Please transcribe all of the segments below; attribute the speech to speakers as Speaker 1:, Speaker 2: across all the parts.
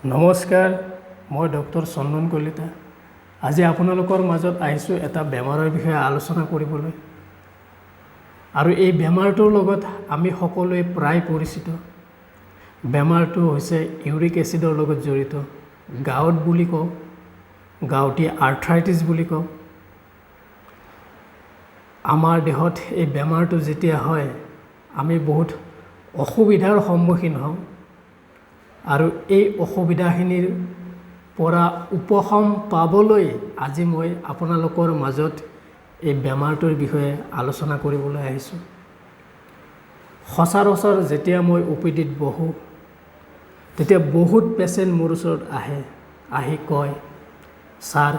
Speaker 1: নমস্কাৰ, মই ডক্টৰ চন্দন কলিতা। আজি আপোনালোকৰ মাজত আহিছোঁ এটা বেমাৰৰ বিষয়ে আলোচনা কৰিবলৈ। আৰু এই বেমাৰটোৰ লগত আমি সকলোৱে প্ৰায় পৰিচিত। বেমাৰটো হৈছে ইউৰিক এচিডৰ লগত জড়িত। গাউট বুলি কওঁ, গাউটি আৰ্থ্ৰাইটিছ বুলি কওঁ। আমাৰ দেহত এই বেমাৰটো যেতিয়া হয়, আমি বহুত অসুবিধাৰ সন্মুখীন হওঁ। আৰু এই অসুবিধাখিনিৰ পৰা উপশম পাবলৈ আজি মই আপোনালোকৰ মাজত এই বেমাৰটোৰ বিষয়ে আলোচনা কৰিবলৈ আহিছোঁ। সচৰাচৰ যেতিয়া মই OPDত বহোঁ, তেতিয়া বহুত পেচেণ্ট মোৰ ওচৰত আহি কয়, ছাৰ,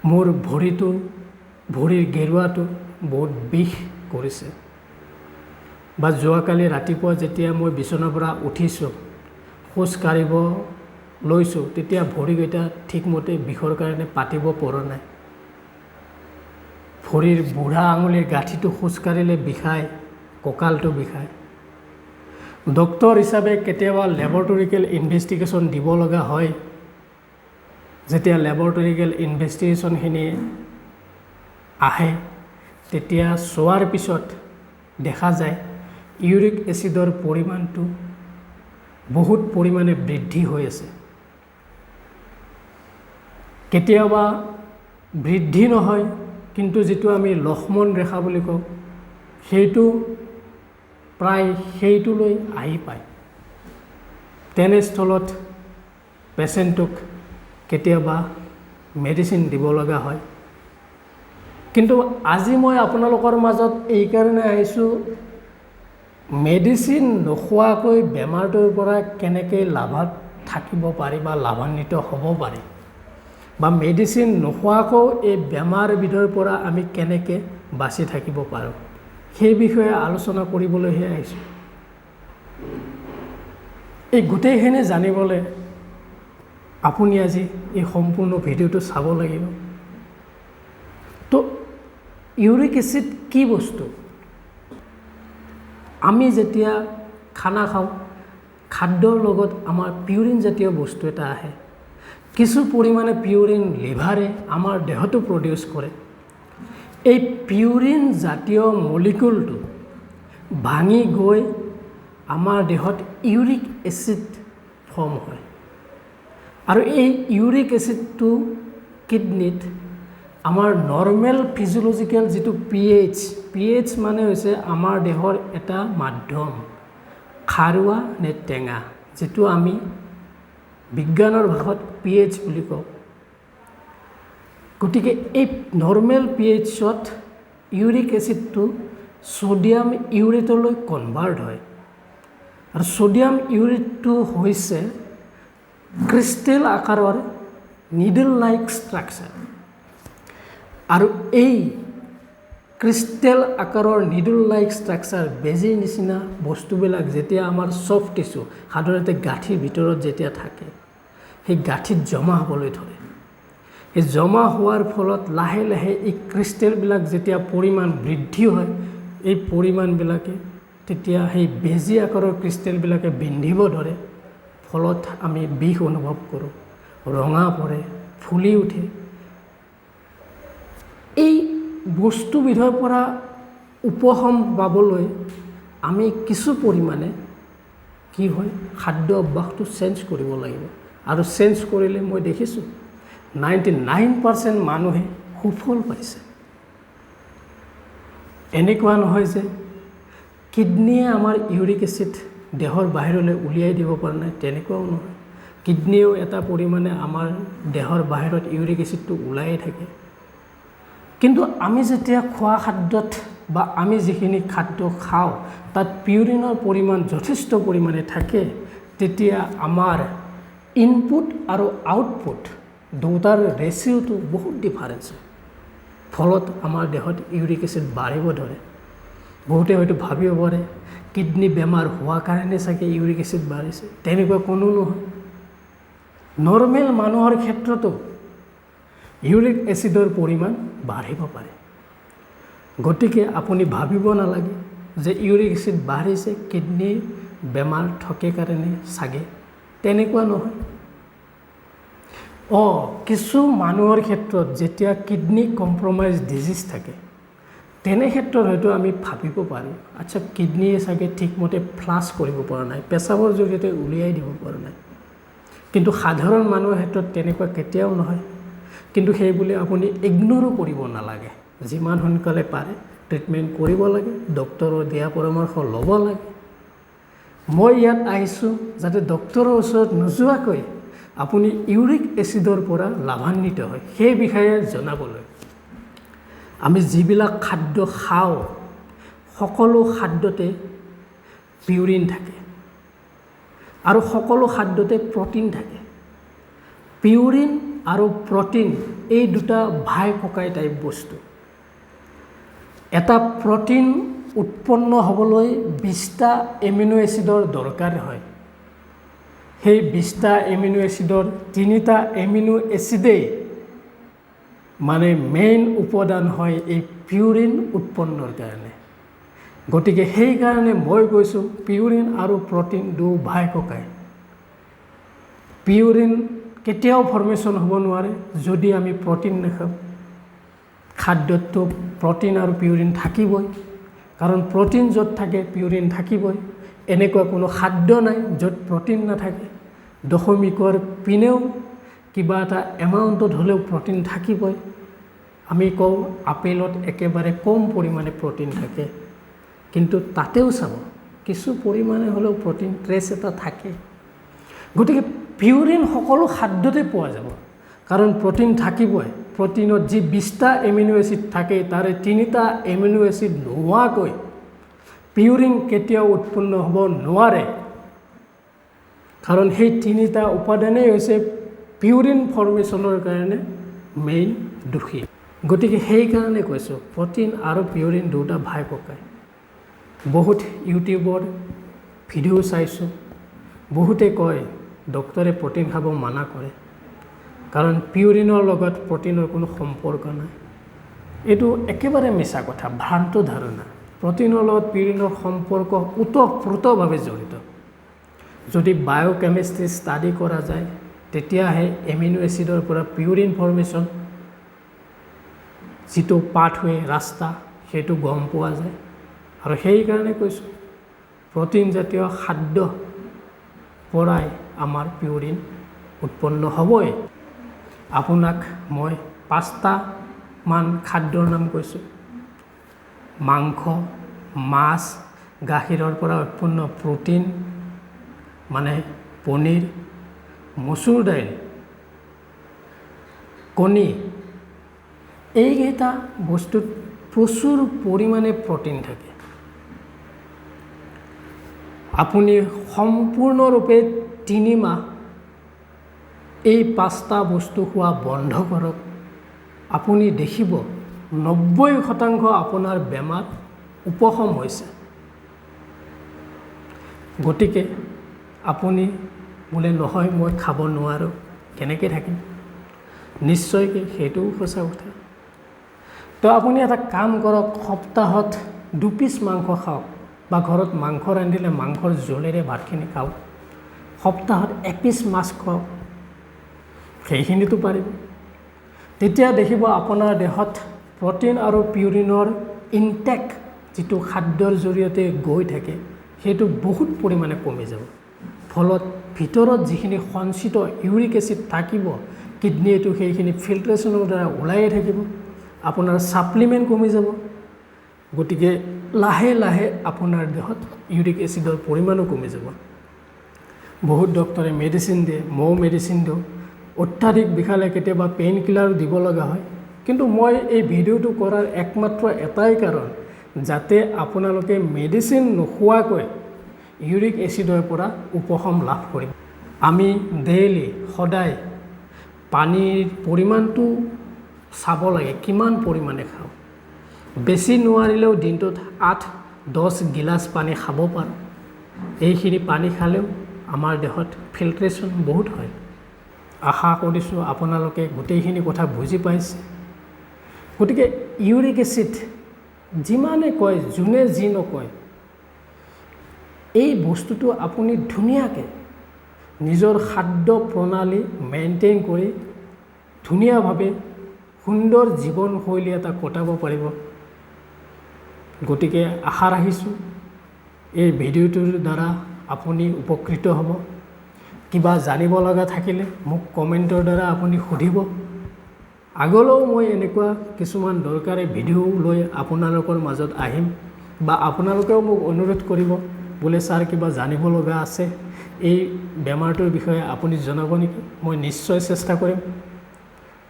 Speaker 1: মোৰ ভৰিৰ গেৰুৱাটো বহুত বিষ কৰিছে। বা যোৱাকালি ৰাতিপুৱা যেতিয়া মই বিচনাৰ পৰা উঠিছোঁ, খোজ কাঢ়িব লৈছোঁ, তেতিয়া ভৰিকেইটা ঠিকমতে বিষৰ কাৰণে পাতিব পৰা নাই। ভৰিৰ বুঢ়া আঙুলিৰ গাঁঠিটো খোজ কাঢ়িলে বিষায়, কঁকালটো বিষায়। ডক্টৰ হিচাপে কেতিয়াবা লেবৰেটৰিকেল ইনভেষ্টিগেশ্যন দিব লগা হয়। যেতিয়া লেবৰেটৰিকেল ইনভেষ্টিগেশ্যনখিনি আহে, তেতিয়া চোৱাৰ পিছত দেখা যায় ইউৰিক এচিডৰ পৰিমাণটো বহুত পৰিমাণে বৃদ্ধি হৈ আছে। কেতিয়াবা বৃদ্ধি নহয়, কিন্তু যিটো আমি লক্ষ্মণ ৰেখা বুলি কওঁ, সেইটো প্ৰায় সেইটোলৈ আহি পায়। তেনেস্থলত পেচেণ্টক কেতিয়াবা মেডিচিন দিব লগা হয়। কিন্তু আজি মই আপোনালোকৰ মাজত এইকাৰণে আহিছোঁ, মেডিচিন নোখোৱাকৈ বেমাৰটোৰ পৰা কেনেকৈ লাভত থাকিব পাৰি বা লাভান্বিত হ'ব পাৰি, বা মেডিচিন নোখোৱাকৈ এই বেমাৰবিধৰ পৰা আমি কেনেকৈ বাচি থাকিব পাৰোঁ, সেই বিষয়ে আলোচনা কৰিবলৈহে আহিছোঁ। এই গোটেইখিনি জানিবলৈ আপুনি আজি এই সম্পূৰ্ণ ভিডিঅ'টো চাব লাগিব। তো ইউৰিক এচিড কি বস্তু? আমি যেতিয়া খানা খাওঁ, খাদ্যৰ লগত আমাৰ পিউৰিন জাতীয় বস্তু এটা আহে। কিছু পৰিমাণে পিউৰিন লিভাৰে আমাৰ দেহটো প্ৰডিউচ কৰে। এই পিউৰিন জাতীয় মলিকুলটো ভাঙি গৈ আমাৰ দেহত ইউৰিক এচিড ফৰ্ম হয়। আৰু এই ইউৰিক এচিডটো কিডনিত আমাৰ নৰ্মেল ফিজিঅলজিকেল যিটো pH মানে হৈছে আমাৰ দেহৰ এটা মাধ্যম, খাৰুৱা নে টেঙা, যিটো আমি বিজ্ঞানৰ ভাষাত pH বুলি কওঁ। গতিকে এই নৰ্মেল pHত ইউৰিক এচিডটো ছ'ডিয়াম ইউৰেটলৈ কনভাৰ্ট হয়। আৰু ছ'ডিয়াম ইউৰেটটো হৈছে ক্ৰিষ্টেল আকাৰৰ নিডল লাইক ষ্ট্ৰাকচাৰ। আৰু এই ক্ৰিষ্টেল আকাৰৰ নিডল লাইক ষ্ট্ৰাকচাৰ, বেজীৰ নিচিনা বস্তুবিলাক যেতিয়া আমাৰ ছফ্ট টিছু, সাধাৰণতে গাঁঠিৰ ভিতৰত যেতিয়া থাকে, সেই গাঁঠিত জমা হ'বলৈ ধৰে। এই জমা হোৱাৰ ফলত লাহে লাহে এই ক্ৰিষ্টেলবিলাক যেতিয়া পৰিমাণ বৃদ্ধি হয়, এই পৰিমাণবিলাকে তেতিয়া সেই বেজী আকাৰৰ ক্ৰিষ্টেলবিলাকে বিন্ধিব ধৰে। ফলত আমি বিষ অনুভৱ কৰোঁ, ৰঙা পৰে, ফুলি উঠে। এই বস্তুবিধৰ পৰা উপশম পাবলৈ আমি কিছু পৰিমাণে কি হয়, খাদ্য অভ্যাসটো চেঞ্জ কৰিব লাগিব। আৰু চেঞ্জ কৰিলে মই দেখিছোঁ 99% মানুহে সুফল পাইছে। এনেকুৱা নহয় যে কিডনীয়ে আমাৰ ইউৰিক এচিড দেহৰ বাহিৰলৈ উলিয়াই দিব পৰা নাই, তেনেকুৱাও নহয়। কিডনীয়েও এটা পৰিমাণে আমাৰ দেহৰ বাহিৰত ইউৰিক এচিডটো ওলায়ে থাকে। কিন্তু আমি যেতিয়া খোৱা খাদ্যত বা আমি যিখিনি খাদ্য খাওঁ, তাত পিউৰিনৰ পৰিমাণ যথেষ্ট পৰিমাণে থাকে, তেতিয়া আমাৰ ইনপুট আৰু আউটপুট দুটাৰ ৰেচিঅ'টো বহুত ডিফাৰেঞ্চ হয়। ফলত আমাৰ দেহত ইউৰিক এচিড বাঢ়িব ধৰে। বহুতে হয়তো ভাবিব পাৰে কিডনী বেমাৰ হোৱাৰ কাৰণে চাগে ইউৰিক এচিড বাঢ়িছে। তেনেকুৱা কোনো নহয়। নৰ্মেল মানুহৰ ক্ষেত্ৰতো ইউৰিক এচিডৰ পৰিমাণ বাঢ়িব পাৰে। গতিকে আপুনি ভাবিব নালাগে যে ইউৰিক এচিড বাঢ়িছে, কিডনী বেমাৰ থাকে কাৰণে চাগে তেনেকুৱা নহয়। কিছু মানুহৰ ক্ষেত্ৰত যেতিয়া কিডনি কম্প্ৰমাইজ ডিজিজ থাকে তেনে ক্ষেত্ৰত হয়তো আমি ভাবিব পাৰোঁ আচ্ছা কিডনিয়ে চাগে ঠিকমতে ফ্লাছ কৰিব পৰা নাই, পেচাবৰ জৰিয়তে উলিয়াই দিব পৰা নাই। কিন্তু সাধাৰণ মানুহৰ ক্ষেত্ৰত তেনেকুৱা কেতিয়াও নহয়। কিন্তু সেইবুলি আপুনি ইগনৰো কৰিব নালাগে। যিমান সোনকালে পাৰে ট্ৰিটমেণ্ট কৰিব লাগে, ডক্টৰৰ দিয়া পৰামৰ্শ ল'ব লাগে। মই ইয়াত আহিছোঁ যাতে ডক্টৰৰ ওচৰত নোযোৱাকৈ আপুনি ইউৰিক এচিডৰ পৰা লাভান্বিত হয় সেই বিষয়ে জনাবলৈ। আমি যিবিলাক খাদ্য খাওঁ সকলো খাদ্যতে পিউৰিন থাকে আৰু সকলো খাদ্যতে প্ৰটিন থাকে। পিউৰিন আৰু প্ৰটিন এই দুটা ভাই ককাই টাইপ বস্তু। এটা প্ৰটিন উৎপন্ন হ'বলৈ 20টা এমিনো এচিডৰ দৰকাৰ হয়। সেই 20টা এমিনো এচিডৰ 3টা এমিনো এচিডেই মানে মেইন উপাদান হয় এই পিউৰিন উৎপন্নৰ কাৰণে। গতিকে সেইকাৰণে মই কৈছোঁ পিউৰিন আৰু প্ৰটিন দুই ভাই ককাই। পিউৰিন কেতিয়াও ফৰ্মেশ্যন হ'ব নোৱাৰে যদি আমি প্ৰটিন নাখাওঁ। খাদ্যততো প্ৰটিন আৰু পিউৰিন থাকিবই, কাৰণ প্ৰটিন য'ত থাকে পিউৰিন থাকিবই। এনেকুৱা কোনো খাদ্য নাই য'ত প্ৰটিন নাথাকে। দশমিকৰ পিনেও কিবা এটা এমাউণ্টত হ'লেও প্ৰটিন থাকিবই। আমি কওঁ আপেলত একেবাৰে কম পৰিমাণে প্ৰটিন থাকে, কিন্তু তাতেও চাব কিছু পৰিমাণে হ'লেও প্ৰটিন ট্ৰেছ এটা থাকে। গতিকে পিউৰিন সকলো খাদ্যতে পোৱা যাব, কাৰণ প্ৰটিন থাকিবই। প্ৰটিনত যি 20টা এমিনো এচিড থাকে তাৰে 3টা এমিনো এচিড নোহোৱাকৈ পিউৰিন কেতিয়াও উৎপন্ন হ'ব নোৱাৰে, কাৰণ সেই 3টা উপাদানেই হৈছে পিউৰিন ফৰ্মেশ্যনৰ কাৰণে মেইন দোষী। গতিকে সেইকাৰণে কৈছোঁ প্ৰটিন আৰু পিউৰিন দুটা ভাই ককাই। বহুত ইউটিউবৰ ভিডিঅ' চাইছোঁ, বহুতে কয় ডক্টৰে প্ৰটিন খাব মানা কৰে, কাৰণ পিউৰিনৰ লগত প্ৰটিনৰ কোনো সম্পৰ্ক নাই। এইটো একেবাৰে মিছা কথা, ভ্ৰান্ত ধাৰণা। প্ৰটিনৰ লগত পিউৰিনৰ সম্পৰ্ক ওতঃপ্ৰোতভাৱে জড়িত। যদি বায়'কেমিষ্ট্ৰি ষ্টাডি কৰা যায় তেতিয়াহে এমিনো এচিডৰ পৰা পিউৰিন ফৰ্মেশ্যন যিটো পাথৱে ৰাস্তা সেইটো গম পোৱা যায়। আৰু সেইকাৰণে কৈছোঁ প্ৰটিন জাতীয় খাদ্য পৰাই আমাৰ পিউৰিন উৎপন্ন হ'বই। আপোনাক মই 5টা মান খাদ্যৰ নাম কৈছোঁ। মাংস, মাছ, গাখীৰৰ পৰা উৎপন্ন প্ৰটিন মানে পনীৰ, মচুৰ দাইল, কণী, এইকেইটা বস্তুত প্ৰচুৰ পৰিমাণে প্ৰটিন থাকে। আপুনি সম্পূৰ্ণৰূপে 3 মাহ এই 5টা বস্তু খোৱা বন্ধ কৰক, আপুনি দেখিব 90% আপোনাৰ বেমাৰ উপশম হৈছে। গতিকে আপুনি বোলে নহয় মই খাব নোৱাৰোঁ, কেনেকৈ থাকিম? নিশ্চয়কৈ সেইটোও সঁচা কথা। তো আপুনি এটা কাম কৰক, সপ্তাহত 2 পিচ মাংস খাওক, বা ঘৰত মাংস ৰান্ধিলে মাংসৰ জোলেৰে ভাতখিনি খাওক। সপ্তাহত 1 পিচ মাছ খাওক, সেইখিনিতো পাৰিব। তেতিয়া দেখিব আপোনাৰ দেহত প্ৰটিন আৰু পিউৰিনৰ ইনটেক যিটো খাদ্যৰ জৰিয়তে গৈ থাকে সেইটো বহুত পৰিমাণে কমি যাব। ফলত ভিতৰত যিখিনি সঞ্চিত ইউৰিক এচিড থাকিব কিডনীটো সেইখিনি ফিল্ট্ৰেশ্যনৰ দ্বাৰা ওলাইয়ে থাকিব, আপোনাৰ ছাপ্লিমেণ্ট কমি যাব। গতিকে লাহে লাহে আপোনাৰ দেহত ইউৰিক এচিডৰ পৰিমাণো কমি যাব। বহুত ডক্টৰে মেডিচিন দিয়ে, ময়ো মেডিচিন দিওঁ। অত্যাধিক বিষালে কেতিয়াবা পেইন কিলাৰো দিব লগা হয়। কিন্তু মই এই ভিডিঅ'টো কৰাৰ একমাত্ৰ এটাই কাৰণ যাতে আপোনালোকে মেডিচিন নোখোৱাকৈ ইউৰিক এচিডৰ পৰা উপশম লাভ কৰিব। আমি ডেইলি সদায় পানীৰ পৰিমাণটো চাব লাগে, কিমান পৰিমাণে খাওঁ। বেছি নোৱাৰিলেও দিনটোত 8-10 গিলাচ পানী খাব পাৰোঁ। এইখিনি পানী খালেও আমাৰ দেহত ফিল্ট্ৰেশ্যন বহুত হয়। আশা কৰিছোঁ আপোনালোকে গোটেইখিনি কথা বুজি পাইছে। গতিকে ইউৰিক এচিড যিমানে কয়, যোনে যি নকয়, এই বস্তুটো আপুনি ধুনীয়াকৈ নিজৰ খাদ্য প্ৰণালী মেইনটেইন কৰি ধুনীয়াভাৱে সুন্দৰ জীৱনশৈলী এটা কটাব পাৰিব। গতিকে আশা ৰাখিছোঁ এই ভিডিঅ'টোৰ দ্বাৰা আপুনি উপকৃত হ'ব। কিবা জানিব লগা থাকিলে মোক কমেণ্টৰ দ্বাৰা আপুনি সুধিব। আগলৈও মই এনেকুৱা কিছুমান দৰকাৰী ভিডিঅ' লৈ আপোনালোকৰ মাজত আহিম, বা আপোনালোকেও মোক অনুৰোধ কৰিব বোলে ছাৰ কিবা জানিব লগা আছে, এই বেমাৰটোৰ বিষয়ে আপুনি জনাব নেকি? মই নিশ্চয় চেষ্টা কৰিম।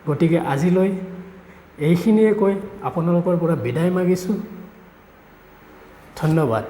Speaker 1: গতিকে আজিলৈ এইখিনিয়ে কৈ আপোনালোকৰ পৰা বিদায় মাগিছোঁ। ধন্যবাদ।